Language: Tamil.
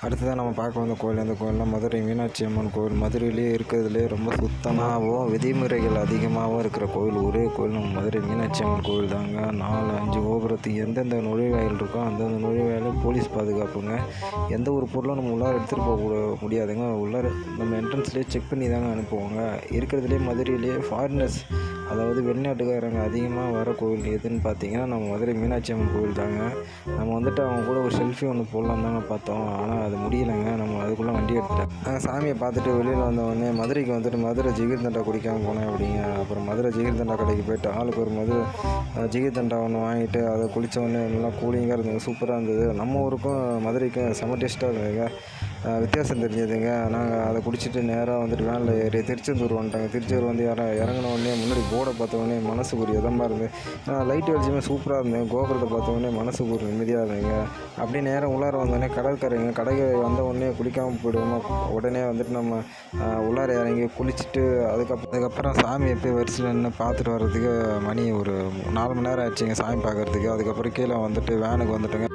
அடுத்ததாக நம்ம பார்க்க வந்த கோயில் அந்த கோயில்னால் மதுரை மீனாட்சி அம்மன் கோவில். மதுரையிலே இருக்கிறதுலே ரொம்ப சுத்தமாகவும் விதிமுறைகள் அதிகமாகவும் இருக்கிற கோவில் ஒரே கோயில் நம்ம மதுரை மீனாட்சி அம்மன் கோவில் தாங்க. 4-5 கோபுரத்துக்கு எந்தெந்த நுழைவாயில் இருக்கோ அந்தந்த நுழைவாயிலும் போலீஸ் பாதுகாப்புங்க. எந்த ஒரு பொருளும் நம்ம உள்ளார எடுத்துகிட்டு போக முடியாதுங்க. உள்ளார நம்ம என்ட்ரன்ஸ்லேயே செக் பண்ணி தாங்க அனுப்புவாங்க. இருக்கிறதுலே மதுரையிலேயே ஃபாரினர்ஸ், அதாவது வெளிநாட்டுக்காரங்க அதிகமாக வர கோவில் எதுன்னு பார்த்தீங்கன்னா நம்ம மதுரை மீனாட்சி அம்மன் கோவில் தாங்க. நம்ம வந்துட்டு அவங்க கூட ஒரு செல்ஃபி ஒன்று போடலாம் தாங்க பார்த்தோம். ஆனால் அது முடியலைங்க. நம்ம அதுக்குள்ளே வண்டி எடுத்துட்டேன். நான் சாமியை பார்த்துட்டு வெளியில் வந்தவொடனே மதுரைக்கு வந்துட்டு மதுரை ஜிகிர்தண்டா குடிக்காமல் போனேன் அப்படிங்க. அப்புறம் மதுரை ஜிகிர்தண்டா கடைக்கு போய்ட்டு ஆளுக்கு ஒரு மதுரை ஜிகிர்தண்டா ஒன்று வாங்கிட்டு அதை குளித்தவொடனே நல்லா கூலிங்காக இருந்தது, சூப்பராக இருந்தது. நம்ம ஊருக்கும் மதுரைக்கும் செம டேஸ்ட்டாக இருந்ததுங்க. வித்தியாசம் தெரிஞ்சதுங்க. நாங்கள் அதை குடிச்சிட்டு நேராக வந்துட்டு வேனில் ஏறி திருச்செந்தூர் வந்துட்டாங்க. திருச்செந்தூர் வந்து இறங்கின உடனே முன்னாடி போர்டை பார்த்தோன்னே மனசுக்கு ஒரு இதமாக இருந்தது. லைட் வெளிச்சமே சூப்பராக இருந்தேன். கோபுரத்தை பார்த்தோன்னே மனசுக்கு ஒரு நிம்மதியாக இருந்ததுங்க. அப்படியே நேரம் உள்ளார வந்தோடனே கடற்கரைங்க. கடைக்கு வந்த உடனே குளிக்காமல் போயிடுவோமா, உடனே வந்துட்டு நம்ம உள்ளார இறங்கி குளிச்சுட்டு அதுக்கப்புறம் சாமியை போய் வரிசையில் நின்று பார்த்துட்டு வர்றதுக்கு மணி ஒரு 4 மணி நேரம் ஆச்சுங்க சாமி பார்க்குறதுக்கு. அதுக்கப்புறம் கீழே வந்துட்டு வேனுக்கு வந்துட்டுங்க.